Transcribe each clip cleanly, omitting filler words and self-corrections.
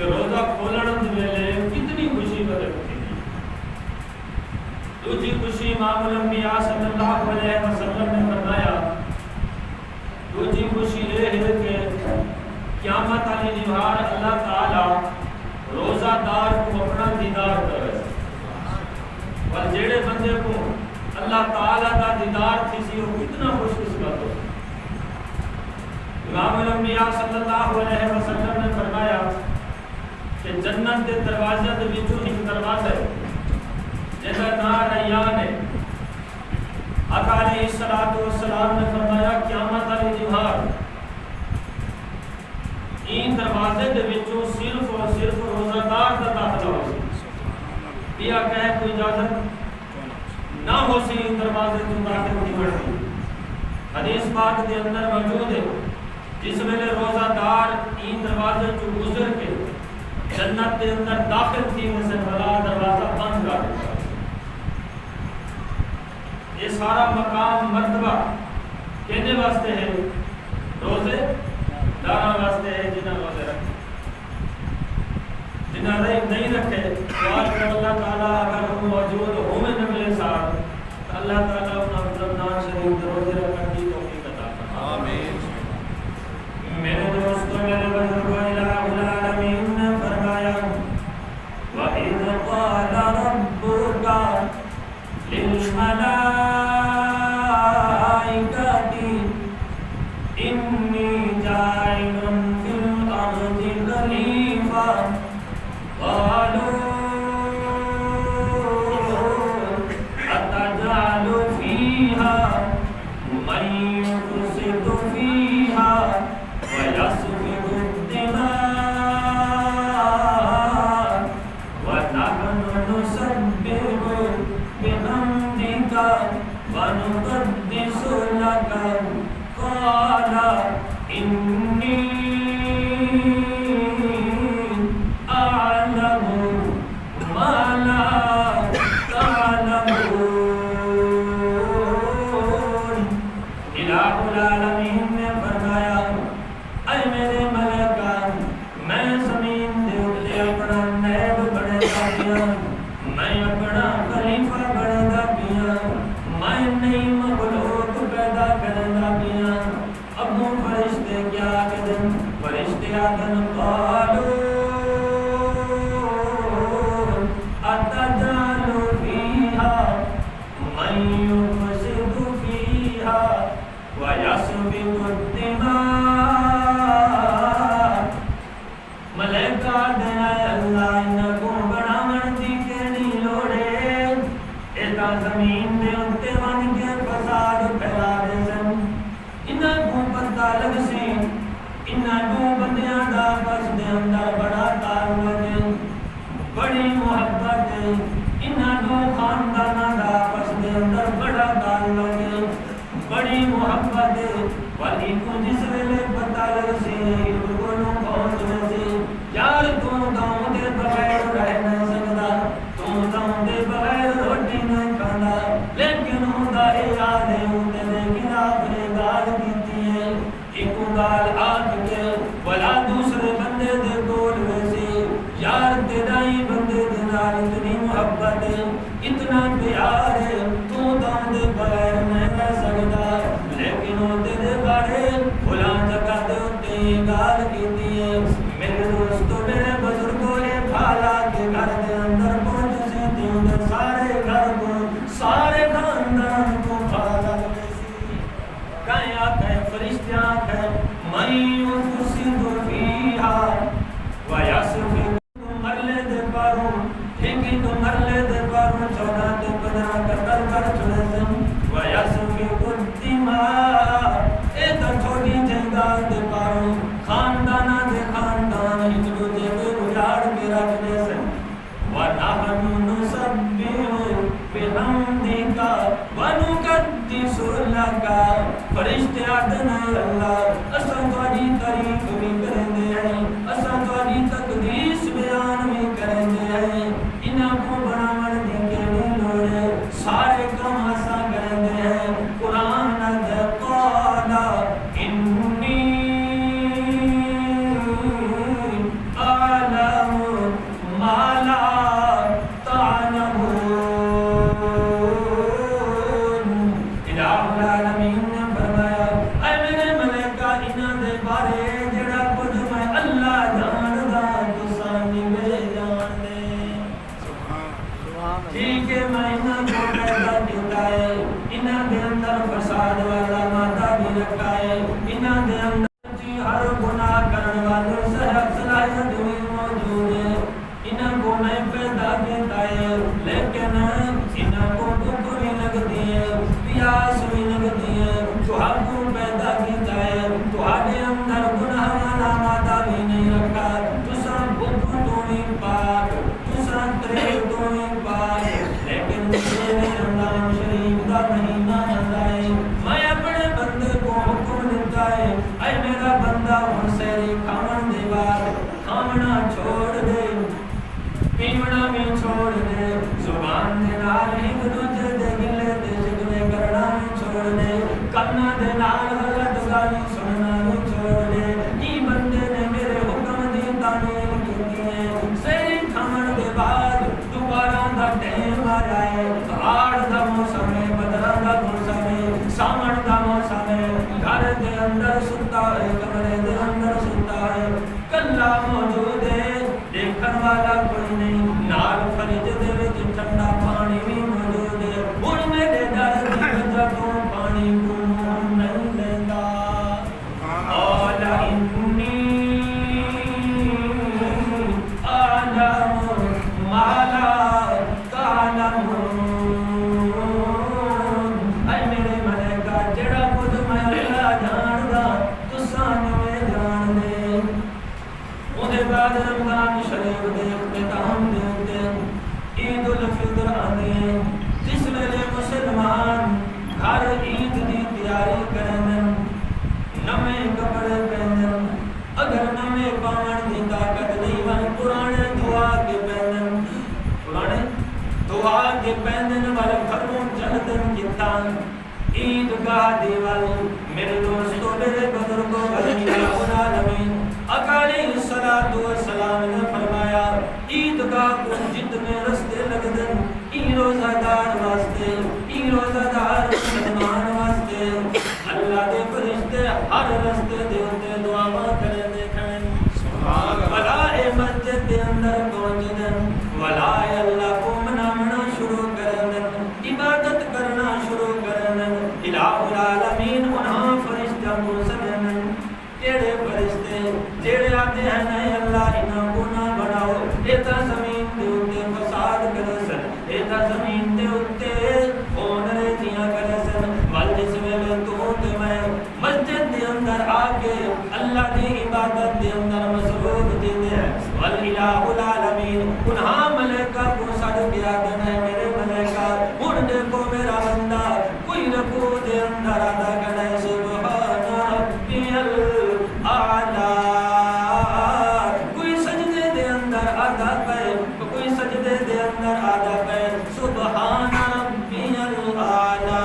کہ روزہ کھولن ویلے کتنی خوشی بدل تھی. دوسری خوشی امام الانبیاء صلی اللہ علیہ وسلم نے فرمایا، دوسری خوشی یہ ہے کہ قیامت والی دیوار اللہ تعالی روزہ دار کو اپنا دیدار کرے. اور جڑے بندے کو اللہ تعالی کا دیدار تھی سی وہ کتنا خوش قسمت ہو. امام الانبیاء صلی اللہ علیہ وسلم نے فرمایا کہ جنت کے دروازے کے وچوں ایک دروازہ ہے جس کا نام ریان ہے. آقا علیہ الصلوۃ والسلام نے فرمایا قیامت والی دیوار این دروازے کے وچوں صرف اور صرف روزہ دار کا داخلہ ہو سی. یہ کہے کوئی اجازت نہ ہو سی دروازے تو داخل نہیں بڑھتی. حدیث پاک کے اندر موجود ہے جس ویلے روزہ دار این دروازے جو گزر کے جنت کے اندر داخل تھی اسے بلا دروازہ بند کر دیتا. یہ سارا مقام مرتبہ کہنے واسطے ہے؟ روزے داراں واسطے ہے جنہاں روزے رکھے. جنہاں نہیں رکھے دعا کر اللہ تعالیٰ اگر وہ موجود ہوں میں نگلے ساتھ تو اللہ تعالیٰ انہاں رمضان شریف روزے رکھنے کی توفیق عطا فرمائے. آمین. میرے دوستو میرے بزرگو الہ العالمین نے فرمایا وَإِذْ قَالَ رَبُّكَ لِلْمَلَائِكَةِ إِنِّي جَاعِلٌ فِي الْأَرْضِ خَلِيفَةً قَالُوا أَتَجْعَلُ فِيهَا مَن يُفْسِدُ فِيهَا وَيَسْفِكُ الدِّمَاءَ وَنَحْنُ نُسَبِّحُ بِحَمْدِكَ وَنُقَدِّسُ لَكَ قَالَ إِنِّي أَعْلَمُ مَا لَا تَعْلَمُونَ. الہ العالمین نے فرمایا اے میرے ملائکہ میں زمین دے اتے اپنا نیب بڑے دا پیا، میں اپنا خلیفہ بڑے دا پیا، میں نئی مخلوق پیدا کردا پیا. ابو فرشتے کیا کہن؟ فرشتے آدن قالوا أتجعل فيها من يفسد فيها ويسفك الدماء. ملائکہ دے اللہ انہاں کو بناون دی کیڑی لوڑ ہے؟ اے تاں زمین دے اُتے ون کے فساد پھیلا دے سن. انہاں کو پتہ لگ سی انہاں کو بندیاں دا بس دے اندر بڑا تعلق ہے، بڑی محبت ہے. انہاں کو خانداناں دا بس دے اندر بڑا تعلق ہے، بڑی محبت ہے. ولی کو جس ویلے پتہ لگ سی کو پہنچ سی یار تو گاؤں دے بغیر رہ نہ سکدا، تو گاؤں دے بغیر روٹی نہیں کھانا. لیکن ہوندا اے یاد ہے اونتے دے خلاف نے گال کیتی ہے. ایک گال آکھ کے بلا دوسرے بندے دے کول ویسی یار تیرا ہی بندے دے نال اتنی محبت ہے، اتنا پیار ہے، تو گاؤں دے بغیر نہیں رہ سکدا. لیکن اونتے دے بارے فلاں جگہ دے اتے گال کیتی ہے. میرے دوستو میرے بزرگوں نے کھالا کے گھر دے اندر پہنچ سی تھی سارے گھر کو سارے خاندان کو کھالا سی. کہیں آکھے فرشتیاں آکھے من یفسد فیہا ویسفک مرلے دے پاروں ٹھیکی تو مرلے دے پاروں 14 تے 15 قتل کر چھڑے سن. ویسفک الدماء اے تو چھوٹی جنگا دے پاروں خان میں پیدا کیتا ہے لیکن انہاں کو بھوک بھی لگدی ہے پیاس بھی لگدی ہے تہاڈوں پیدا کیتا ہے تہاڈے اندر گناہ والا مادہ بھی نہیں رکھا تساں بھوک تو نہیں پاک تساں ترے تو نہیں پاک لیکن میرے رمضان شریف کا مہینہ آتا ہے میں اپنے بندے کو حکم دیتا ہے اے میرا بندہ ہن سحری کھاون دے بعد کھانا چھوڑ دے پیونا بھی چھوڑ دے زبان دے نال ایک دوجے دے گلے تے شکوے کرنا بھی چھوڑ دے کنا دے نال غلط گالی سننا بھی چھوڑ دے ای بندے نے میرے حکم دی تعمیل کیتی ہے سحری کھاون دے بعد دوبارہ دا ٹائم آ جائے ہاڑ دا موسم ہے بدراں دا موسم ہے ساون دا موسم ہے گھر دے اندر ستا ہے کمرے دے اندر ستا ہے کلا موجود ہے دیکھن والا کوئی نہیں نال فریج دے وچ ٹھنڈا پانی بھی موجود ہے ہن میرے ڈر دی وجہ تو پانی کو نہیں لیندا اولا انی اعلم ما لا تعلمون اے میرے ملائکہ جڑا کچھ میں اللہ جاندا تساں نہیں جاندے اودے بعد رمضان شریف دے اختتام دے عید الفطر آندی ہے جس ویلے مسلمان گھر عید دی تیاری کرن نویں کپڑے پہنن اگر نویں پاون دی طاقت نہیں ون پرانے دعا کے پہنن پرانے دعا کے پہنن والے گھروں چلدن کتان عید گاہ دیوال میرے دوستو میرے بزرگوں علی العالمین اکالی الصلاۃ والسلام نے فرمایا عید گاہ کو جتنے رستے لگدن ای روزہ دار واسطے ای روزہ دار مسلمان واسطے اللہ دے فرشتے ہر رستے دے اوتے دعاواں کرن دیکھن سبحان اللہ ولا مسجد دے اندر پہنچن ولا اللہ کو منانا شروع کرن عبادت کرنا شروع کرن الہ العالمین انہاں فرشتوں کو سمجھن کیڑے فرشتے جڑے آتے ہیں نہیں اللہ انہاں کو نہ بناؤ ایتا زمین دے اوتے فساد کرسن ایتا زمین دے اوتے کون ریتیاں کرسن ول جس ویلے تو تے میں مسجد دے اندر آ کے اللہ دی عبادت دے اندر مصروف دے دے ول الہ العالمین انہاں ملائکہ کو سد گیا دے میرے ملائکہ ہن دیکھو میرا بندہ کوئی رکوع دے اندر ادا کرے سبحان ربی الاعلی کوئی سجدے دے اندر ادا کرے کوئی سجدے دے اندر ادا کرے سبحان ربی الاعلی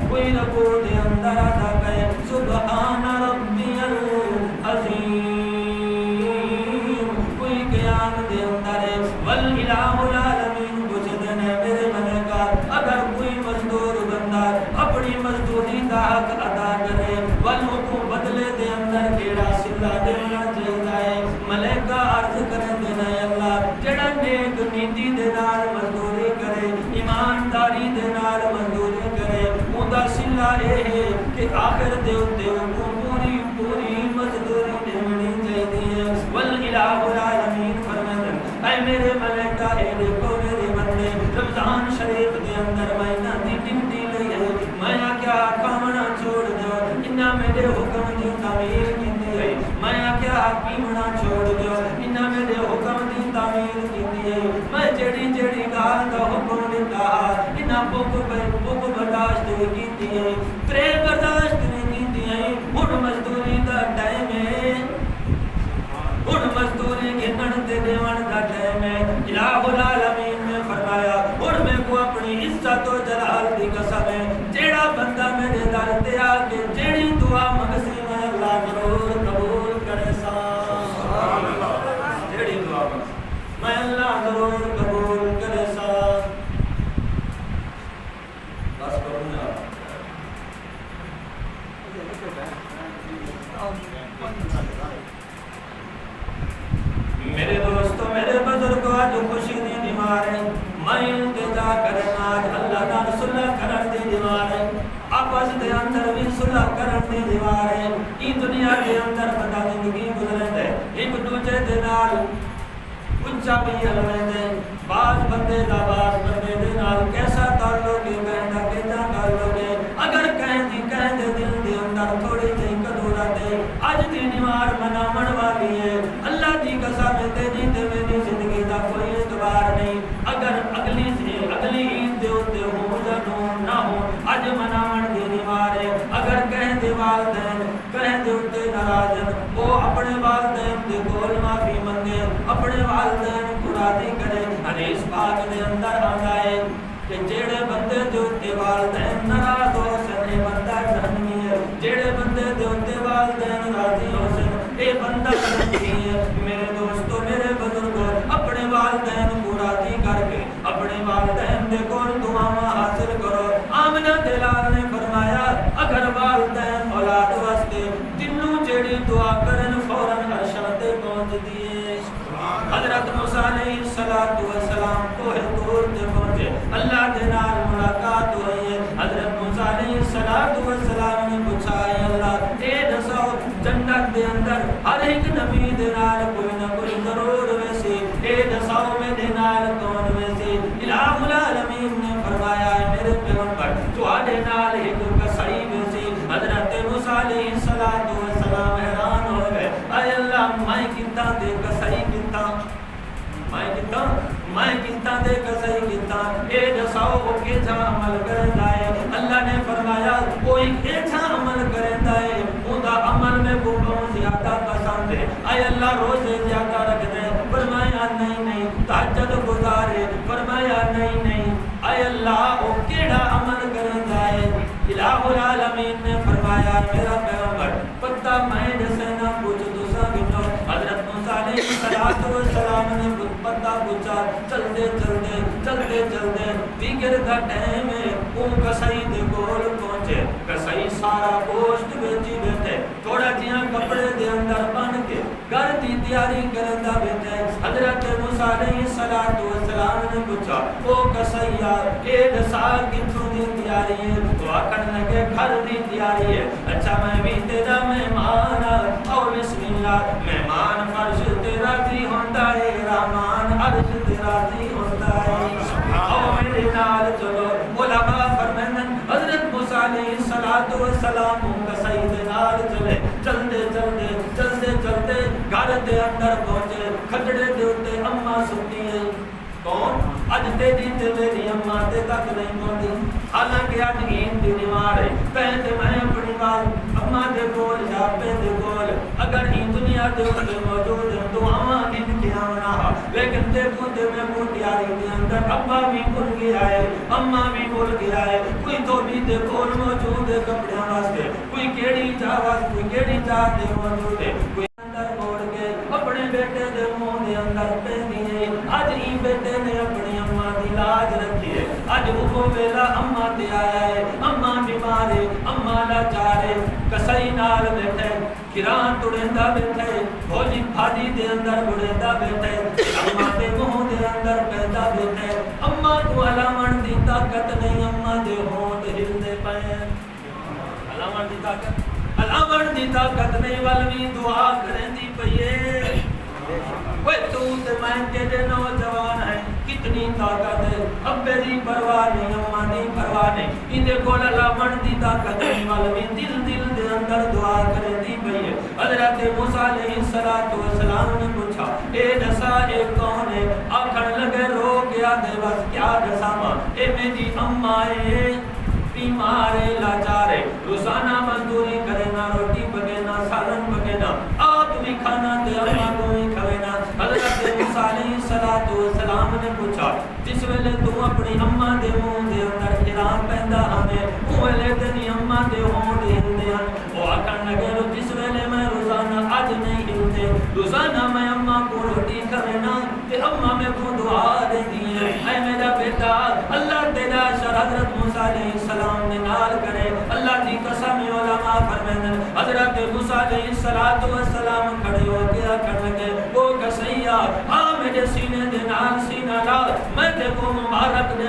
کوئی رکوع دے اندر ادا کرے سبحان ربی العظیم کوئی قیام دے اندر والالہ العالمین بجدن میرے ملائکہ اگر کوئی مزدور بندہ اپنی مزدوری دا حق ادا کرے والحکم بدلے دے اندر کیڑا صلہ دینا چاہیے ملائکہ عرض کرن دے اللہ جڑا نیک نیتی دے نال مزدوری کرے ایمانداری دے نال مزدوری کرے اوندا صلہ اے ہے کہ آخر دے اوتے پوری پوری مزدوری دینی چاہیے والالہ العالمین فرماتے اے میرے ملائکہ اے دیکھو میرے بندے رمضان شریف دے اندر میں نہ دی ڈیوٹی لئی ہے میں کیا کامنا چھوڑ دو انہاں میرے حکم دی تعمیل کیتی ہے میں کیا پیمنا چھوڑ دو انہاں میرے حکم دی تعمیل کیتی ہے میں جڑی جڑی گال دا حکم دیتا انہاں بک برداشت کیتی ہے ترے برداشت کیتی ہے ہن مزدوری دا ٹائم ہے ہن مزدوری گھنن تے دیون دا ٹائم ہے الہ العالمین نے فرمایا ہن میں کو اپنی عزت و جلال دی قسم ہے جیڑا بندہ میرے در تے آ کے جیڑی دعا منگسی میں اللہ ضرور قبول کرے سبحان اللہ جیڑی دعا میں اللہ ضرور قبول کرے بس کروں گا میرے دوستو میرے بزرگوں آج خوشی دی دیوار ہے میں انتظار کرنا آج اللہ نال صلح کرن دی دیوار ہے آپس دے اندر بھی صلح کرن دی دیوار ہے ای دنیا کے اندر بتا زندگی گزرن دے ایک دوجے دے نال اچا بھی ہلوے دے بعض بندے دا بعض بندے دے نال کیسا تعلق ہے کہنا کیسا تعلق ہے اگر کہیں دے دل دے اندر تھوڑی جی قدورہ دے اج دی نمار منامن والی ہے اللہ دی قسم تیری تے میری زندگی دا کوئی اعتبار نہیں اگر اگلی عید دے اوتے ہو یا نہ ہو اج منامن دی نمار ہے اگر کہیں دے والدین کہیں دے اوتے ناراض وہ اپنے والدین دے کول معافی منگے اپنے والدین کو راضی کرے حدیث پاک دے اندر آندا ہے کہ جیڑے بندے دے اوتے والدین ناراض ہو سن اے بندہ جہنمی ہے جیڑے بندے دے اوتے والدین راضی ہو سن اے بندہ جنتی ہے میرے دوستو میرے بزرگو اپنے والدین کو راضی کر کے اپنے والدین دے کول دعاواں حاصل کرو آمنہ دلال نے فرمایا اگر والدین اولاد واسطے تینوں جیڑی دعا کرن فوراً عرشاں تے پہنچ دیے حضرت موسیٰ علیہ السلام کوہ طور تے پہنچے اللہ دے نال ملاقات ہوئی ہے حضرت موسیٰ علیہ السلام نے پوچھا ہے اللہ اے دسو جنت دے اندر ہر ایک نبی دے نال کوئی نہ کوئی ضرور ویسی اے دسو میرے نال کون ویسی الہ العالمین نے فرمایا ہے میرے پیغمبر تواڈے نال ایک کسائی ویسی حضرت موسیٰ علیہ السلام حیران ہو گئے اے اللہ میں کتا دے کسائی کتا میں کتا دے کسائی کتا اے دساؤ وہ کیسا عمل کرتا ہے اللہ نے فرمایا کوئی کیسا عمل کرتا ہے اوندا عمل میں کو بہت زیادہ پسند ہے اے اللہ روزے زیادہ رکھتے فرمایا نہیں تہجد گزارے فرمایا نہیں اے اللہ وہ کیڑا عمل کرتا ہے الہ العالمین نے فرمایا میرا پیغمبر پتہ میں جیسے نہ پوچھ دوسرا گنو حضرت موسیٰ علیہ السلام نے پتہ پوچھا چلتے دیگر دا ٹائم ہے وہ کسائی دے کول پہنچے کسائی سارا گوشت بیچی بیٹھے تھوڑا جیاں کپڑے دے اندر بن کے گھر دی تیاری کرندا بیٹھے حضرت موسیٰ علیہ السلام نے پوچھا او کسائیا اے دسا کتھوں دی تیاری ہے تو آکھن لگے گھر دی تیاری ہے اچھا میں بھی تیرا مہمان او بسم اللہ مہمان فرش تیرا دی ہوندا ہے رحمان عرش تیرا دی ہوندا ہے او میرے نال چلو علماء فرمائن حضرت موسیٰ علیہ السلام کسائی دے نال چلتے گھر دے اندر پہنچے کھجڑے دے اوتے اماں ستی ہے کون اج تیری تے میری اماں تے تک نہیں پہنچی حالانکہ اج عید دی نمار ہے پہلے میں اپنی بات اماں دے کول یا پے دے کول اگر ہی دنیا دے اوتے موجود ہے تو اماں دی کیاونا لیکن دیکھو تے میں کو تیاری دے اندر ابا بھی بھول گیا ہے اماں بھی بھول گیا ہے کوئی تو بھی دے کول موجود ہے کپڑیاں واسطے کوئی کیڑی چاواز کوئی کیڑی چاہ دے موجود ہے کوئی اندر موڑ کے اپنے بیٹے دے منہ دے اندر پہنی ہے اج ہی بیٹے نے اپنی اماں دی لاج رکھی ہے اج وہ ویلا اماں تے آیا ہے اماں بیمار ہے اماں لاچار ہے کسائی نال بیٹھے کھیران توڑیندا بیٹھے بھوجی بھاجی دے اندر بڑیندا بیٹھے اماں دے منہ دے اندر پہندا بیٹھے اماں کو ہلاون دی طاقت نہیں اماں دے ہونٹ ہلدے پئے ہلاون دی طاقت نہیں ولوی دعا کریندی پئے وہ تو تے میں کے نوجوان ہے کتنی طاقت ہے ابے دی پرواہ نہیں اماں دی پرواہ نہیں ایندے کول ہلاون دی طاقت نہیں ولوی دل دے اندر دعا کریندی پئی ہے حضرت موسیٰ علیہ السلام نے پوچھا اے دسا اے کون ہے آکھن لگے رو گیا دے بس کیا دساں اے میری اماں ہے بیمار ہے لاچار ہے روزانہ مزدوری کرے نہ روٹی پکے نہ سالن پکے نہ آپ بھی کھانا دے اماں کو بھی کھوے نہ حضرت موسیٰ علیہ السلام نے پوچھا جس ویلے تو اپنی اماں دے منہ دے اندر کھیران پہندا ہمیں او ویلے تیری اماں دے ہونٹ ہلدے ہیں وہ آکھن لگے جس ویلے میں روزانہ اج نہیں ہلدے روزانہ میں اماں کو روٹی کھوے نہ تے اماں میں کو دعا دے دی ہے اے میرا بیٹا اللہ تیرا شر حضرت موسیٰ علیہ السلام نے نال کرے اللہ کی قسم علماء فرمائیں حضرت موسیٰ علیہ السلام کھڑے ہو گیا کرنے کے وہ کسیا میرے سینے دے نال سینہ لا میں تے کو مبارک دے